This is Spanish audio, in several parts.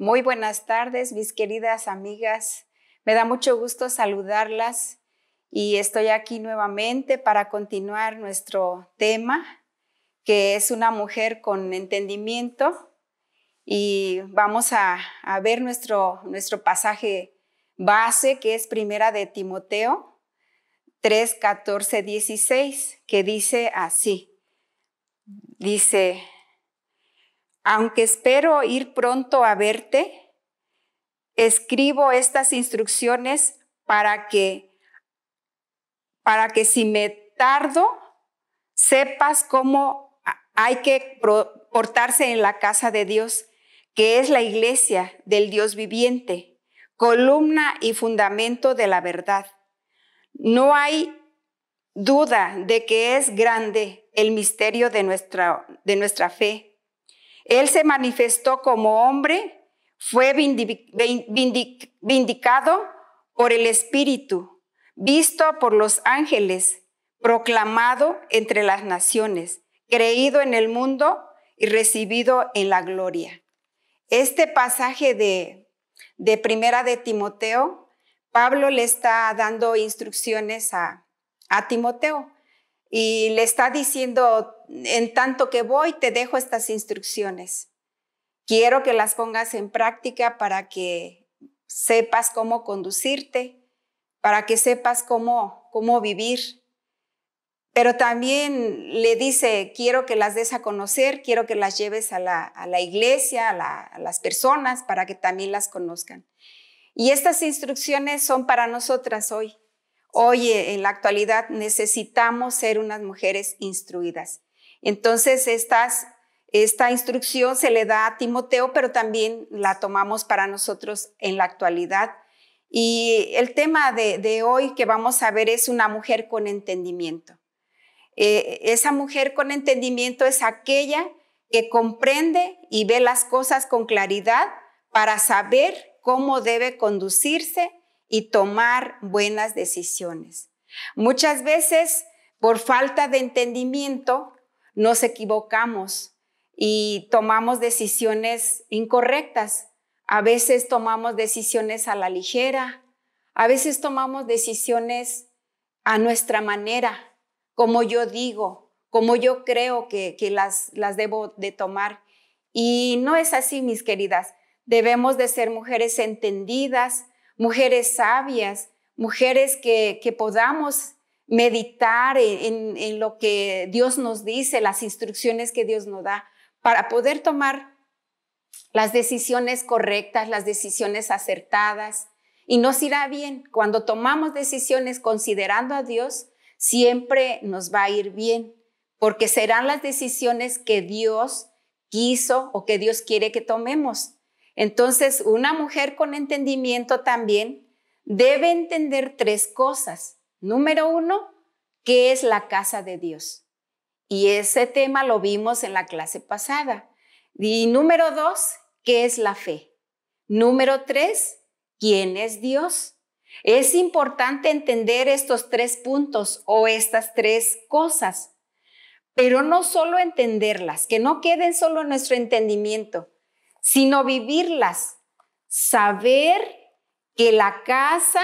Muy buenas tardes, mis queridas amigas. Me da mucho gusto saludarlas y estoy aquí nuevamente para continuar nuestro tema, que es una mujer con entendimiento. Y vamos a ver nuestro pasaje base, que es Primera de Timoteo 3, 14, 16, que dice así. Dice: aunque espero ir pronto a verte, escribo estas instrucciones para que si me tardo, sepas cómo hay que portarse en la casa de Dios, que es la iglesia del Dios viviente, columna y fundamento de la verdad. No hay duda de que es grande el misterio de nuestra fe. Él se manifestó como hombre, fue vindicado por el Espíritu, visto por los ángeles, proclamado entre las naciones, creído en el mundo y recibido en la gloria. Este pasaje de Primera de Timoteo, Pablo le está dando instrucciones a Timoteo. Y le está diciendo: en tanto que voy, te dejo estas instrucciones. Quiero que las pongas en práctica para que sepas cómo conducirte, para que sepas cómo vivir. Pero también le dice: quiero que las des a conocer, quiero que las lleves a la iglesia, a las personas, para que también las conozcan. Y estas instrucciones son para nosotras hoy. Hoy, en la actualidad, necesitamos ser unas mujeres instruidas. Entonces, esta instrucción se le da a Timoteo, pero también la tomamos para nosotros en la actualidad. Y el tema de hoy que vamos a ver es una mujer con entendimiento. Esa mujer con entendimiento es aquella que comprende y ve las cosas con claridad para saber cómo debe conducirse y tomar buenas decisiones. Muchas veces, por falta de entendimiento, nos equivocamos y tomamos decisiones incorrectas. A veces tomamos decisiones a la ligera, a veces tomamos decisiones a nuestra manera, como yo digo, como yo creo que las debo de tomar. Y no es así, mis queridas. Debemos de ser mujeres entendidas, mujeres sabias, mujeres que podamos meditar en lo que Dios nos dice, las instrucciones que Dios nos da, para poder tomar las decisiones correctas, las decisiones acertadas. Y nos irá bien. Cuando tomamos decisiones considerando a Dios, siempre nos va a ir bien, porque serán las decisiones que Dios quiso o que Dios quiere que tomemos. Entonces, una mujer con entendimiento también debe entender tres cosas. Número uno, ¿qué es la casa de Dios? Y ese tema lo vimos en la clase pasada. Y número dos, ¿qué es la fe? Número tres, ¿quién es Dios? Es importante entender estos tres puntos o estas tres cosas, pero no solo entenderlas, que no queden solo en nuestro entendimiento, sino vivirlas, saber que la casa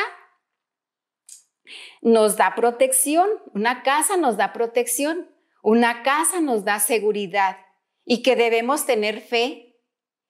nos da protección, una casa nos da protección, una casa nos da seguridad y que debemos tener fe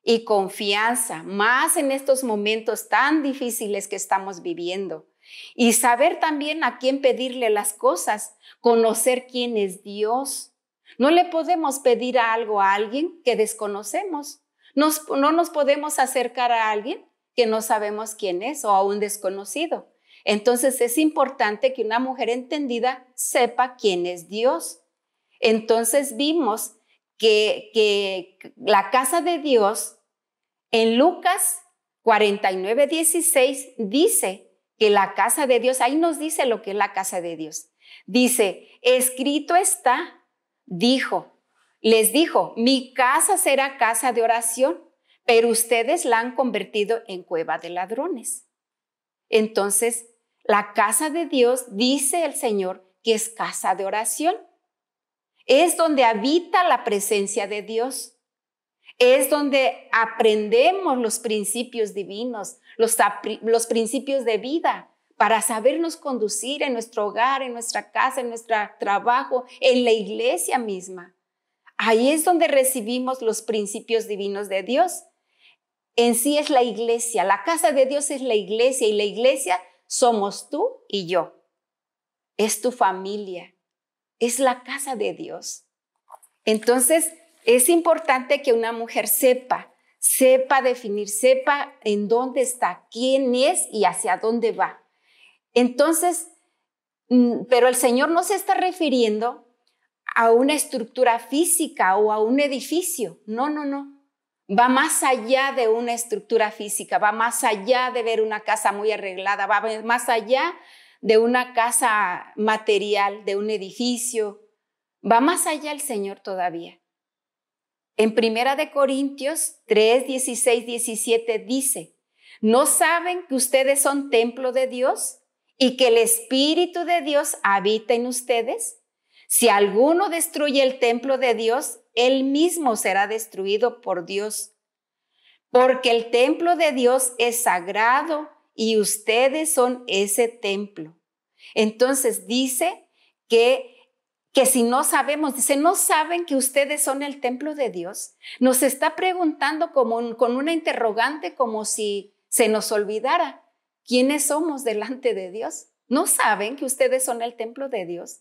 y confianza, más en estos momentos tan difíciles que estamos viviendo. Y saber también a quién pedirle las cosas, conocer quién es Dios. No le podemos pedir algo a alguien que desconocemos. No nos podemos acercar a alguien que no sabemos quién es o a un desconocido. Entonces es importante que una mujer entendida sepa quién es Dios. Entonces vimos que la casa de Dios en Lucas 49:16 dice que la casa de Dios, ahí nos dice lo que es la casa de Dios. Dice: escrito está, les dijo, mi casa será casa de oración, pero ustedes la han convertido en cueva de ladrones. Entonces, la casa de Dios, dice el Señor, que es casa de oración. Es donde habita la presencia de Dios. Es donde aprendemos los principios divinos, los principios de vida para sabernos conducir en nuestro hogar, en nuestra casa, en nuestro trabajo, en la iglesia misma. Ahí es donde recibimos los principios divinos de Dios. En sí es la iglesia, la casa de Dios es la iglesia y la iglesia somos tú y yo. Es tu familia, es la casa de Dios. Entonces, es importante que una mujer sepa definir, sepa en dónde está, quién es y hacia dónde va. Entonces, pero el Señor no se está refiriendo a una estructura física o a un edificio. No. Va más allá de una estructura física, va más allá de ver una casa muy arreglada, va más allá de una casa material, de un edificio. Va más allá el Señor todavía. En 1 Corintios 3, 16, 17 dice, ¿no saben que ustedes son templo de Dios y que el Espíritu de Dios habita en ustedes? Si alguno destruye el templo de Dios, él mismo será destruido por Dios. Porque el templo de Dios es sagrado y ustedes son ese templo. Entonces dice que si no sabemos, dice, ¿no saben que ustedes son el templo de Dios? Nos está preguntando con una interrogante como si se nos olvidara quiénes somos delante de Dios. ¿No saben que ustedes son el templo de Dios?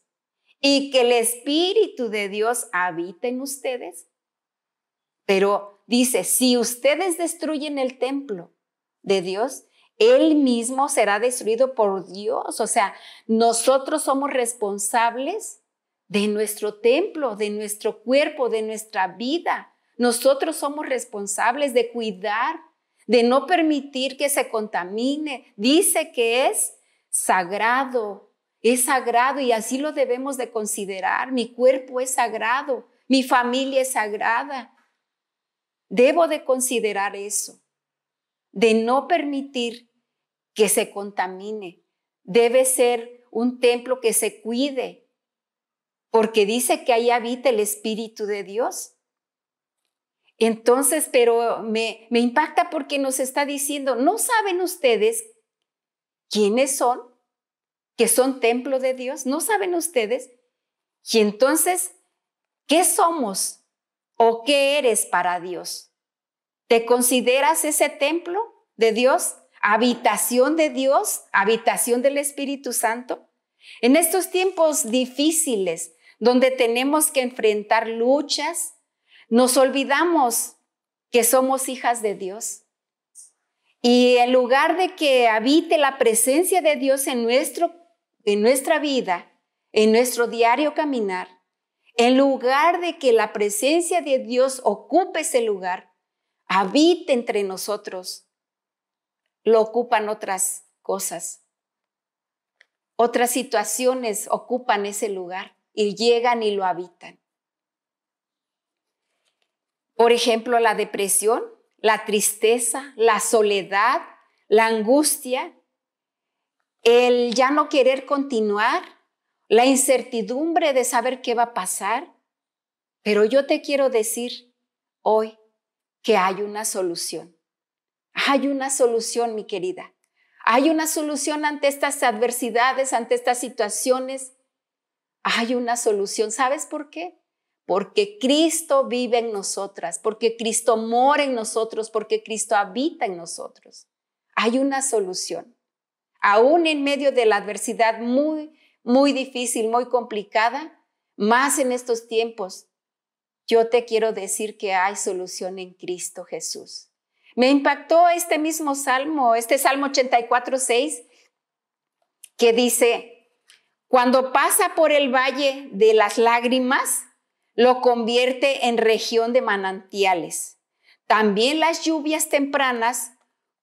Y que el Espíritu de Dios habita en ustedes. Pero dice, si ustedes destruyen el templo de Dios, Él mismo será destruido por Dios. O sea, nosotros somos responsables de nuestro templo, de nuestro cuerpo, de nuestra vida. Nosotros somos responsables de cuidar, de no permitir que se contamine. Dice que es sagrado y así lo debemos de considerar. Mi cuerpo es sagrado, mi familia es sagrada. Debo de considerar eso, de no permitir que se contamine. Debe ser un templo que se cuide, porque dice que ahí habita el Espíritu de Dios. Entonces, pero me impacta porque nos está diciendo, ¿no saben ustedes quiénes son? Que son templo de Dios. ¿No saben ustedes? Y entonces, ¿qué somos o qué eres para Dios? ¿Te consideras ese templo de Dios? ¿Habitación de Dios? ¿Habitación del Espíritu Santo? En estos tiempos difíciles, donde tenemos que enfrentar luchas, nos olvidamos que somos hijas de Dios. Y en lugar de que habite la presencia de Dios en nuestra vida, en nuestro diario caminar, en lugar de que la presencia de Dios ocupe ese lugar, habite entre nosotros, lo ocupan otras cosas. Otras situaciones ocupan ese lugar y llegan y lo habitan. Por ejemplo, la depresión, la tristeza, la soledad, la angustia, el ya no querer continuar, la incertidumbre de saber qué va a pasar. Pero yo te quiero decir hoy que hay una solución. Hay una solución, mi querida. Hay una solución ante estas adversidades, ante estas situaciones. Hay una solución. ¿Sabes por qué? Porque Cristo vive en nosotras, porque Cristo mora en nosotros, porque Cristo habita en nosotros. Hay una solución. Aún en medio de la adversidad muy, muy difícil, muy complicada, más en estos tiempos, yo te quiero decir que hay solución en Cristo Jesús. Me impactó este mismo salmo, este Salmo 84:6, que dice, cuando pasa por el valle de las lágrimas, lo convierte en región de manantiales. También las lluvias tempranas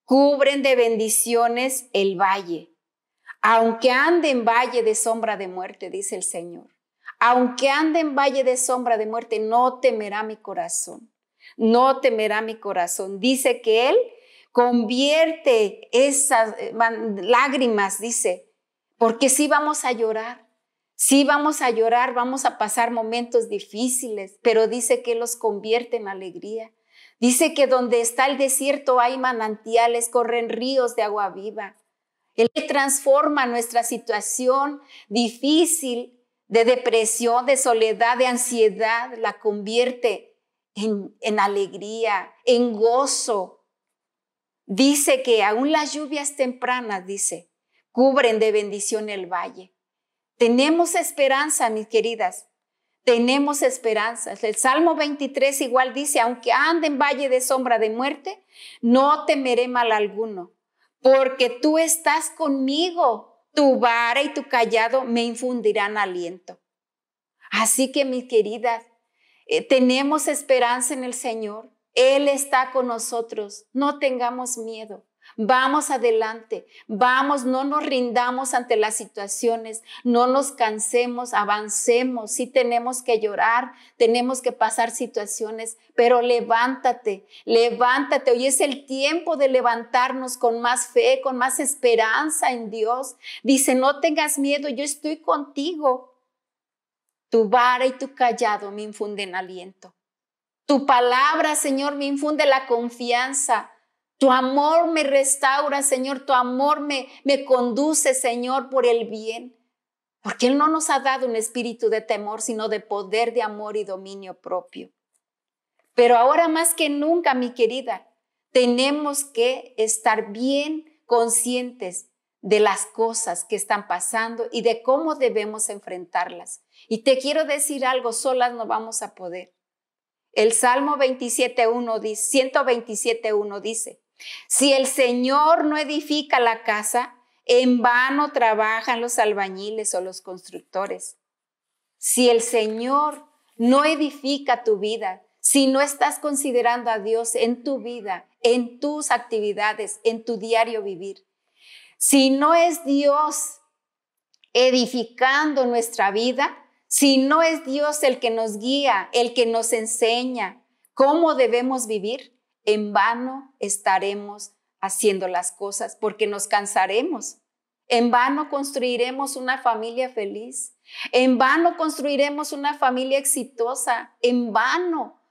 cubren de bendiciones el valle. Aunque ande en valle de sombra de muerte, dice el Señor. Aunque ande en valle de sombra de muerte, no temerá mi corazón. No temerá mi corazón. Dice que Él convierte esas lágrimas, dice, porque sí vamos a llorar. Sí vamos a llorar, vamos a pasar momentos difíciles, pero dice que Él los convierte en alegría. Dice que donde está el desierto hay manantiales, corren ríos de agua viva. Él transforma nuestra situación difícil de depresión, de soledad, de ansiedad, la convierte en alegría, en gozo. Dice que aún las lluvias tempranas, dice, cubren de bendición el valle. Tenemos esperanza, mis queridas. Tenemos esperanza. El Salmo 23 igual dice, aunque ande en valle de sombra de muerte, no temeré mal alguno, porque tú estás conmigo. Tu vara y tu cayado me infundirán aliento. Así que, mis queridas, tenemos esperanza en el Señor. Él está con nosotros. No tengamos miedo. Vamos adelante, vamos, no nos rindamos ante las situaciones, no nos cansemos, avancemos. Sí tenemos que llorar, tenemos que pasar situaciones, pero levántate, levántate. Hoy es el tiempo de levantarnos con más fe, con más esperanza en Dios. Dice, no tengas miedo, yo estoy contigo. Tu vara y tu cayado me infunden aliento. Tu palabra, Señor, me infunde la confianza. Tu amor me restaura, Señor. Tu amor me conduce, Señor, por el bien. Porque Él no nos ha dado un espíritu de temor, sino de poder, de amor y dominio propio. Pero ahora más que nunca, mi querida, tenemos que estar bien conscientes de las cosas que están pasando y de cómo debemos enfrentarlas. Y te quiero decir algo, solas no vamos a poder. El Salmo 127.1 dice, si el Señor no edifica la casa, en vano trabajan los albañiles o los constructores. Si el Señor no edifica tu vida, si no estás considerando a Dios en tu vida, en tus actividades, en tu diario vivir, si no es Dios edificando nuestra vida, si no es Dios el que nos guía, el que nos enseña cómo debemos vivir, en vano estaremos haciendo las cosas porque nos cansaremos. En vano construiremos una familia feliz. En vano construiremos una familia exitosa. En vano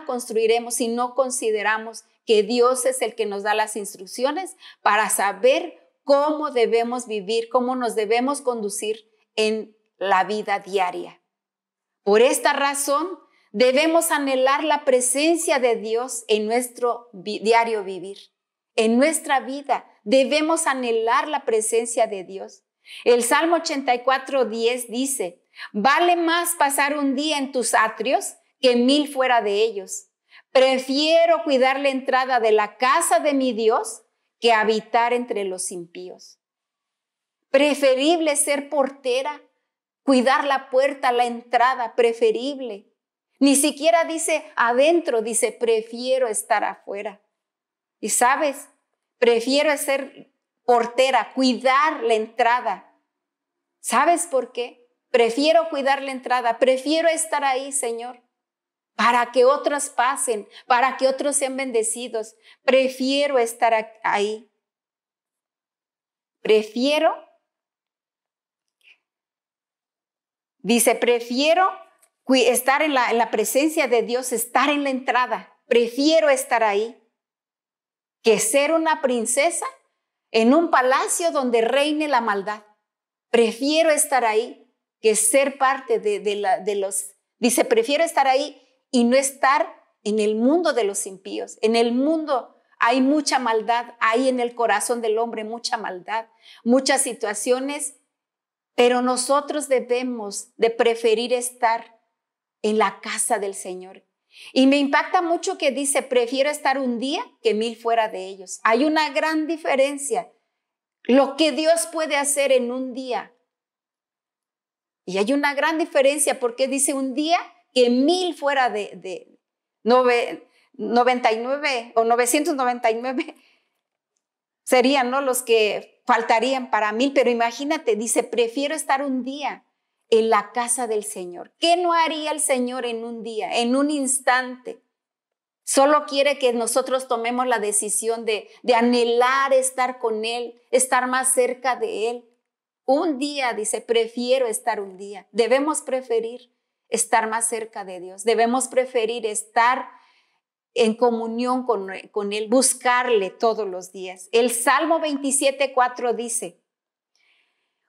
construiremos si no consideramos que Dios es el que nos da las instrucciones para saber cómo debemos vivir, cómo nos debemos conducir en la vida diaria. Por esta razón, debemos anhelar la presencia de Dios en nuestro diario vivir. En nuestra vida debemos anhelar la presencia de Dios. El Salmo 84:10 dice, vale más pasar un día en tus atrios que 1000 fuera de ellos. Prefiero cuidar la entrada de la casa de mi Dios que habitar entre los impíos. Preferible ser portera, cuidar la puerta, la entrada, preferible. Ni siquiera dice adentro, dice prefiero estar afuera. Y sabes, prefiero ser portera, cuidar la entrada. ¿Sabes por qué? Prefiero cuidar la entrada, prefiero estar ahí, Señor, para que otros pasen, para que otros sean bendecidos. Prefiero estar ahí. Prefiero estar en la presencia de Dios, estar en la entrada. Prefiero estar ahí que ser una princesa en un palacio donde reine la maldad. Prefiero estar ahí que ser parte de los... Dice, prefiero estar ahí y no estar en el mundo de los impíos. En el mundo hay mucha maldad, hay en el corazón del hombre mucha maldad, muchas situaciones. Pero nosotros debemos de preferir estar en la casa del Señor. Y me impacta mucho que dice, prefiero estar un día que 1000 fuera de ellos. Hay una gran diferencia. Lo que Dios puede hacer en un día. Y hay una gran diferencia porque dice un día que 1000 fuera de 99 o 999 serían, ¿no?, los que faltarían para 1000, pero imagínate, dice, prefiero estar un día en la casa del Señor. ¿Qué no haría el Señor en un día, en un instante? Solo quiere que nosotros tomemos la decisión de anhelar estar con Él, estar más cerca de Él. Un día, dice, prefiero estar un día. Debemos preferir estar más cerca de Dios. Debemos preferir estar en comunión con Él, buscarle todos los días. El Salmo 27:4 dice,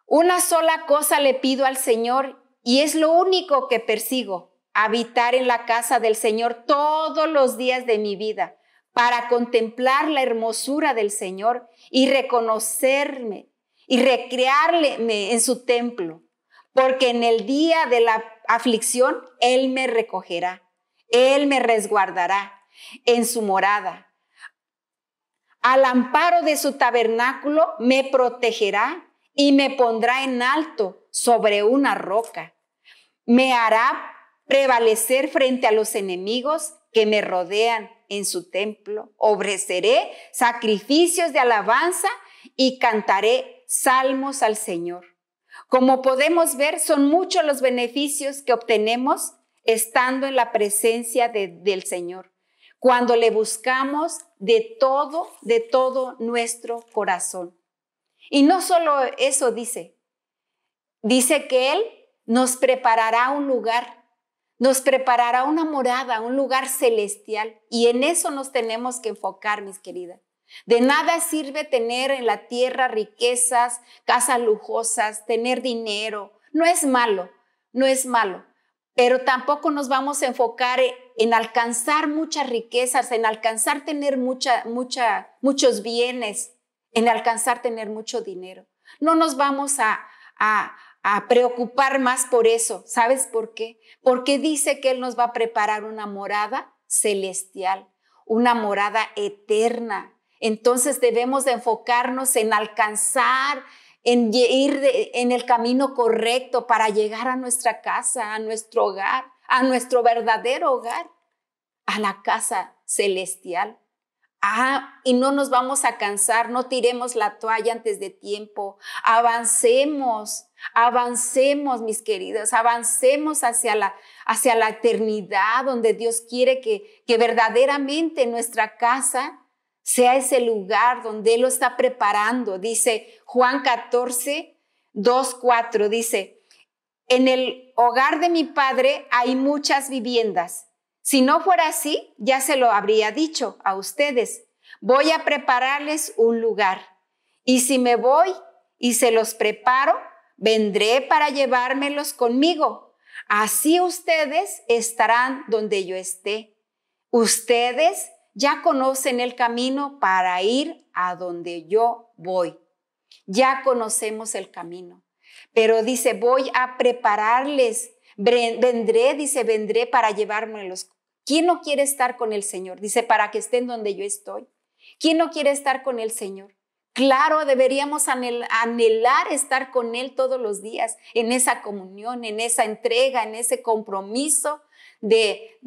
una sola cosa le pido al Señor y es lo único que persigo, habitar en la casa del Señor todos los días de mi vida, para contemplar la hermosura del Señor y reconocerme y recrearme en su templo, porque en el día de la aflicción Él me recogerá, Él me resguardará en su morada. Al amparo de su tabernáculo me protegerá y me pondrá en alto sobre una roca. Me hará prevalecer frente a los enemigos que me rodean en su templo. Ofreceré sacrificios de alabanza y cantaré salmos al Señor. Como podemos ver, son muchos los beneficios que obtenemos estando en la presencia del Señor, cuando le buscamos de todo nuestro corazón. Y no solo eso dice que Él nos preparará un lugar, nos preparará una morada, un lugar celestial. Y en eso nos tenemos que enfocar, mis queridas. De nada sirve tener en la tierra riquezas, casas lujosas, tener dinero. No es malo, no es malo. Pero tampoco nos vamos a enfocar en alcanzar muchas riquezas, en alcanzar tener muchos bienes, en alcanzar tener mucho dinero. No nos vamos a preocupar más por eso. ¿Sabes por qué? Porque dice que Él nos va a preparar una morada celestial, una morada eterna. Entonces debemos de enfocarnos en alcanzar, en ir en el camino correcto para llegar a nuestra casa, a nuestro hogar, a nuestro verdadero hogar, a la casa celestial. Y no nos vamos a cansar, no tiremos la toalla antes de tiempo. Avancemos, mis queridos, avancemos hacia la eternidad, donde Dios quiere que verdaderamente nuestra casa sea ese lugar donde Él lo está preparando. Dice Juan 14:2-4, dice, en el hogar de mi Padre hay muchas viviendas. Si no fuera así, ya se lo habría dicho a ustedes. Voy a prepararles un lugar. Y si me voy y se los preparo, vendré para llevármelos conmigo. Así ustedes estarán donde yo esté. Ustedes ya conocen el camino para ir a donde yo voy. Ya conocemos el camino. Pero dice, voy a prepararles. Vendré para llevármelos. ¿Quién no quiere estar con el Señor? Dice, para que estén donde yo estoy. ¿Quién no quiere estar con el Señor? Claro, deberíamos anhelar estar con Él todos los días, en esa comunión, en esa entrega, en ese compromiso de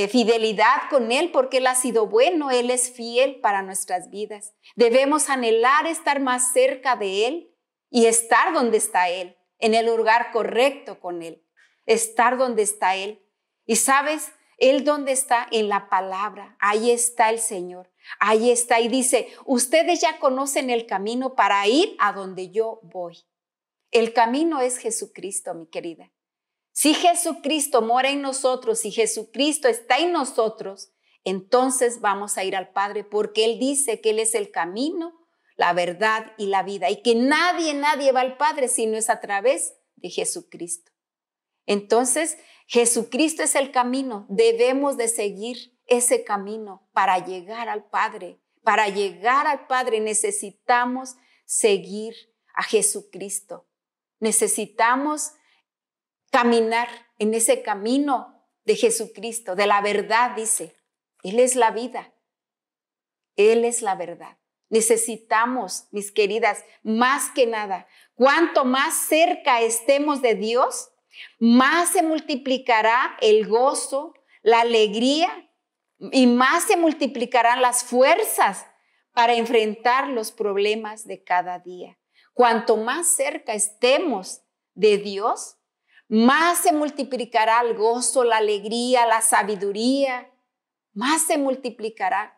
fidelidad con Él, porque Él ha sido bueno, Él es fiel para nuestras vidas. Debemos anhelar estar más cerca de Él y estar donde está Él, en el lugar correcto con Él, estar donde está Él. Y sabes, Él donde está, en la palabra, ahí está el Señor, ahí está. Y dice, ustedes ya conocen el camino para ir a donde yo voy. El camino es Jesucristo, mi querida. Si Jesucristo mora en nosotros, si Jesucristo está en nosotros, entonces vamos a ir al Padre, porque Él dice que Él es el camino, la verdad y la vida, y que nadie va al Padre si no es a través de Jesucristo. Entonces, Jesucristo es el camino. Debemos de seguir ese camino para llegar al Padre. Para llegar al Padre necesitamos seguir a Jesucristo. Necesitamos caminar en ese camino de Jesucristo, de la verdad, dice. Él es la vida. Él es la verdad. Necesitamos, mis queridas, más que nada, cuanto más cerca estemos de Dios, más se multiplicará el gozo, la alegría y más se multiplicarán las fuerzas para enfrentar los problemas de cada día. Cuanto más cerca estemos de Dios, más se multiplicará el gozo, la alegría, la sabiduría, más se multiplicará.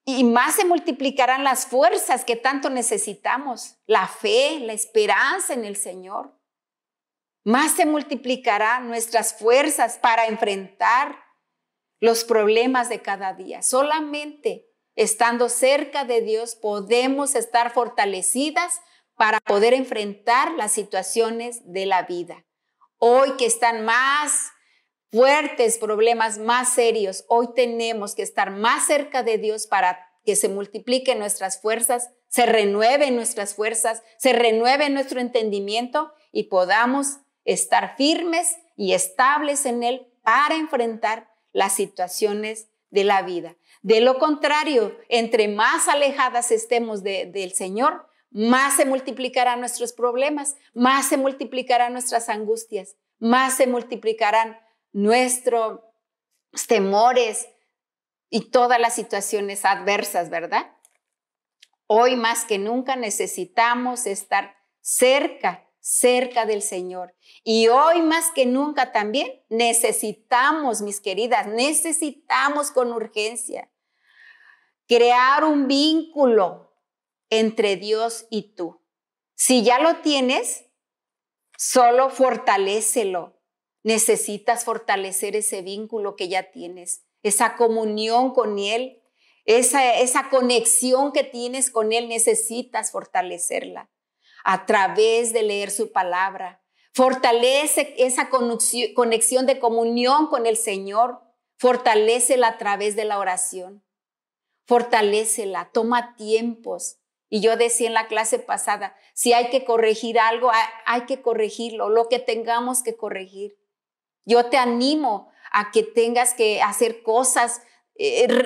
Y más se multiplicarán las fuerzas que tanto necesitamos, la fe, la esperanza en el Señor. más se multiplicarán nuestras fuerzas para enfrentar los problemas de cada día. Solamente estando cerca de Dios podemos estar fortalecidas para poder enfrentar las situaciones de la vida. Hoy que están más fuertes, problemas más serios, hoy tenemos que estar más cerca de Dios para que se multipliquen nuestras fuerzas, se renueven nuestras fuerzas, se renueve nuestro entendimiento y podamos estar firmes y estables en Él para enfrentar las situaciones de la vida. De lo contrario, entre más alejadas estemos del Señor, más se multiplicarán nuestros problemas, más se multiplicarán nuestras angustias, más se multiplicarán nuestros temores y todas las situaciones adversas, ¿verdad? Hoy más que nunca necesitamos estar cerca del Señor. Y hoy más que nunca también necesitamos, mis queridas, necesitamos con urgencia crear un vínculo entre Dios y tú. Si ya lo tienes, solo fortalécelo. Necesitas fortalecer ese vínculo que ya tienes, esa comunión con Él, esa conexión que tienes con Él, necesitas fortalecerla a través de leer su palabra. Fortalece esa conexión de comunión con el Señor, fortalécela a través de la oración. Fortalécela, toma tiempos. Y yo decía en la clase pasada, si hay que corregir algo, hay que corregirlo, lo que tengamos que corregir. Yo te animo a que tengas que hacer cosas,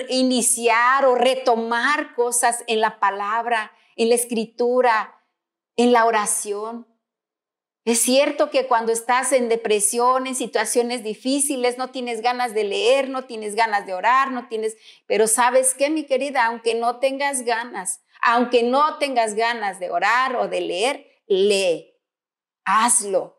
iniciar o retomar cosas en la palabra, en la escritura, en la oración. Es cierto que cuando estás en depresión, en situaciones difíciles, no tienes ganas de leer, no tienes ganas de orar, pero ¿sabes qué, mi querida? Aunque no tengas ganas de orar o de leer, lee. Hazlo.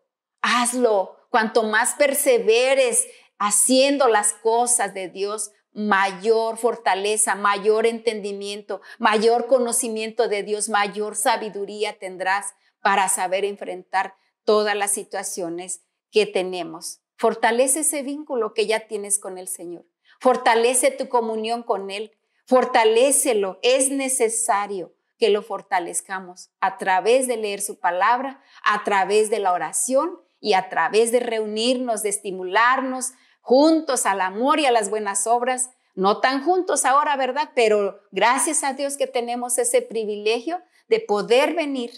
Cuanto más perseveres haciendo las cosas de Dios, mayor fortaleza, mayor entendimiento, mayor conocimiento de Dios, mayor sabiduría tendrás para saber enfrentar todas las situaciones que tenemos. Fortalece ese vínculo que ya tienes con el Señor. Fortalece tu comunión con Él. Fortalécelo. Es necesario que lo fortalezcamos a través de leer su palabra, a través de la oración y a través de reunirnos, de estimularnos juntos al amor y a las buenas obras. No tan juntos ahora, ¿verdad? Pero gracias a Dios que tenemos ese privilegio de poder venir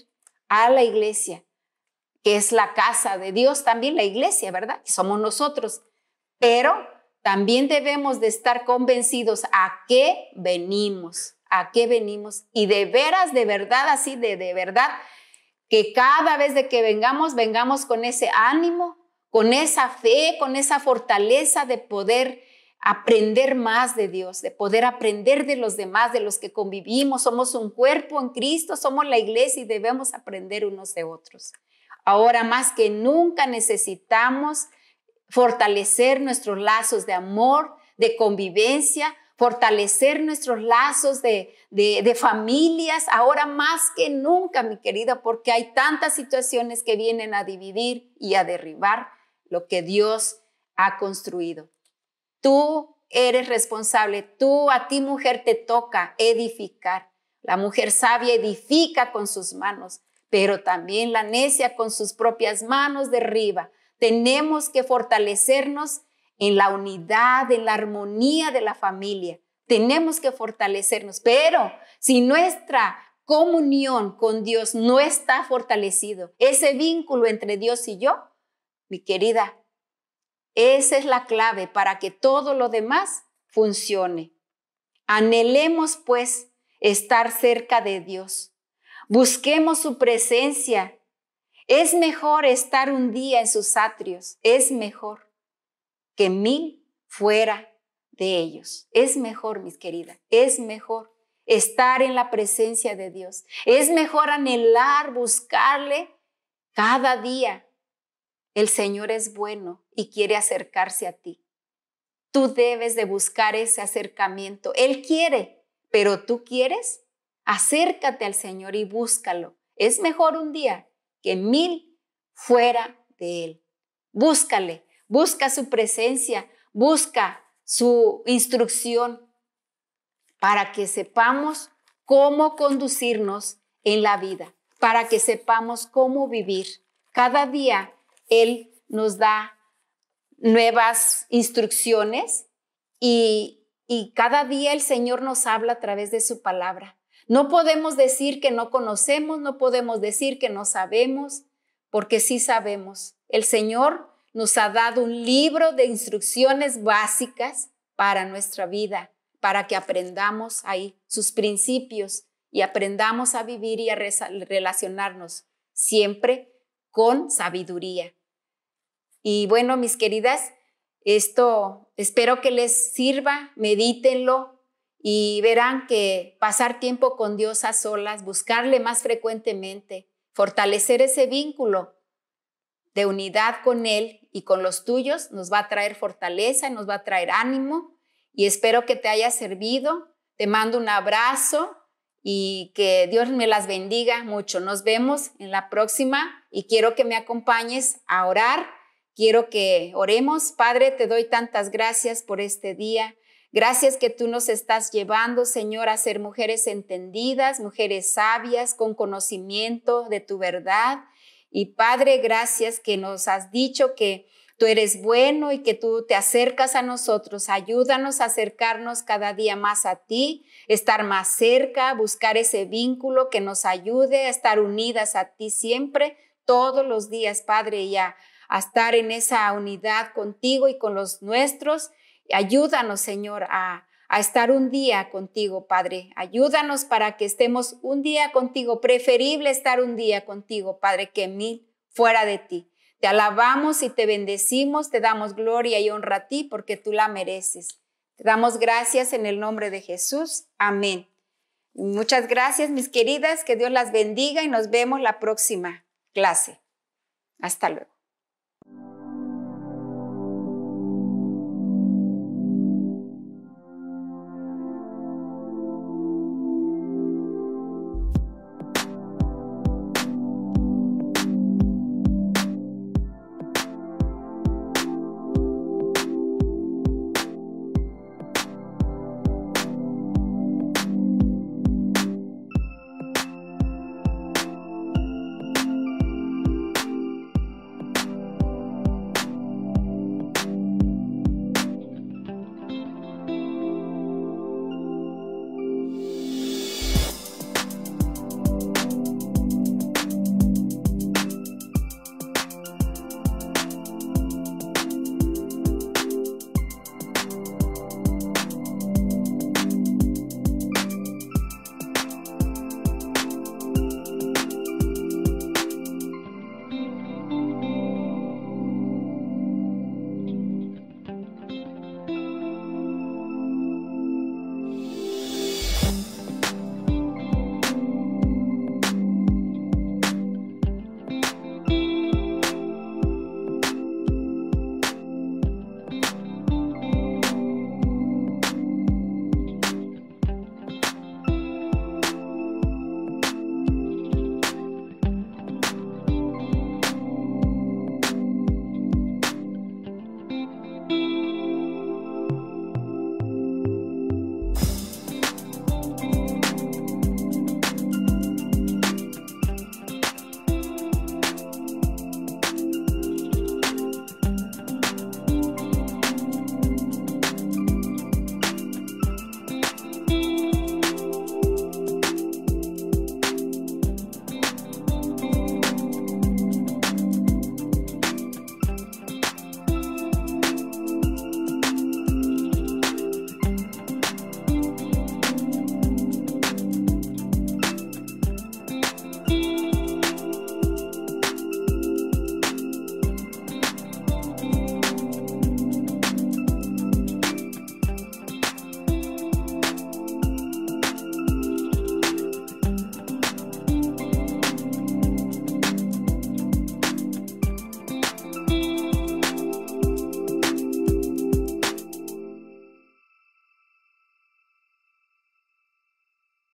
a la iglesia, que es la casa de Dios, también la iglesia, ¿verdad? Que somos nosotros. Pero también debemos de estar convencidos a qué venimos. Y de veras, de verdad, así de verdad, que cada vez de que vengamos con ese ánimo, con esa fe, con esa fortaleza de poder aprender más de Dios, de poder aprender de los demás, de los que convivimos. Somos un cuerpo en Cristo, somos la iglesia y debemos aprender unos de otros. Ahora más que nunca necesitamos fortalecer nuestros lazos de amor, de convivencia, fortalecer nuestros lazos de familias, ahora más que nunca, mi querida, porque hay tantas situaciones que vienen a dividir y a derribar lo que Dios ha construido. Tú eres responsable, a ti mujer te toca edificar. La mujer sabia edifica con sus manos, pero también la necia con sus propias manos derriba. Tenemos que fortalecernos en la unidad, en la armonía de la familia. Tenemos que fortalecernos, pero si nuestra comunión con Dios no está fortalecido, ese vínculo entre Dios y yo, mi querida, esa es la clave para que todo lo demás funcione. Anhelemos, pues, estar cerca de Dios. Busquemos su presencia. Es mejor estar un día en sus atrios. Es mejor que 1000 fuera de ellos. Es mejor, mis queridas, es mejor estar en la presencia de Dios. Es mejor anhelar, buscarle cada día. El Señor es bueno y quiere acercarse a ti. Tú debes de buscar ese acercamiento. Él quiere, pero ¿tú quieres? Acércate al Señor y búscalo. Es mejor un día que 1000 fuera ante Él. Búscale, busca su presencia, busca su instrucción para que sepamos cómo conducirnos en la vida, para que sepamos cómo vivir. Cada día Él nos da nuevas instrucciones y cada día el Señor nos habla a través de su palabra. No podemos decir que no conocemos, no podemos decir que no sabemos, porque sí sabemos. El Señor nos ha dado un libro de instrucciones básicas para nuestra vida, para que aprendamos ahí sus principios y aprendamos a vivir y a relacionarnos siempre con sabiduría. Y bueno, mis queridas, esto espero que les sirva, medítenlo y verán que pasar tiempo con Dios a solas, buscarle más frecuentemente, fortalecer ese vínculo de unidad con Él y con los tuyos, nos va a traer fortaleza, nos va a traer ánimo y espero que te haya servido. Te mando un abrazo y que Dios me las bendiga mucho. Nos vemos en la próxima y quiero que me acompañes a orar. Quiero que oremos. Padre, te doy tantas gracias por este día. Gracias que tú nos estás llevando, Señor, a ser mujeres entendidas, mujeres sabias, con conocimiento de tu verdad. Y Padre, gracias que nos has dicho que tú eres bueno y que tú te acercas a nosotros. Ayúdanos a acercarnos cada día más a ti, estar más cerca, buscar ese vínculo que nos ayude a estar unidas a ti siempre, todos los días, Padre, y a estar en esa unidad contigo y con los nuestros. Ayúdanos, Señor, a estar un día contigo, Padre. Ayúdanos para que estemos un día contigo. Preferible estar un día contigo, Padre, que 1000 fuera de ti. Te alabamos y te bendecimos, te damos gloria y honra a ti porque tú la mereces. Te damos gracias en el nombre de Jesús. Amén. Muchas gracias, mis queridas. Que Dios las bendiga y nos vemos la próxima clase. Hasta luego.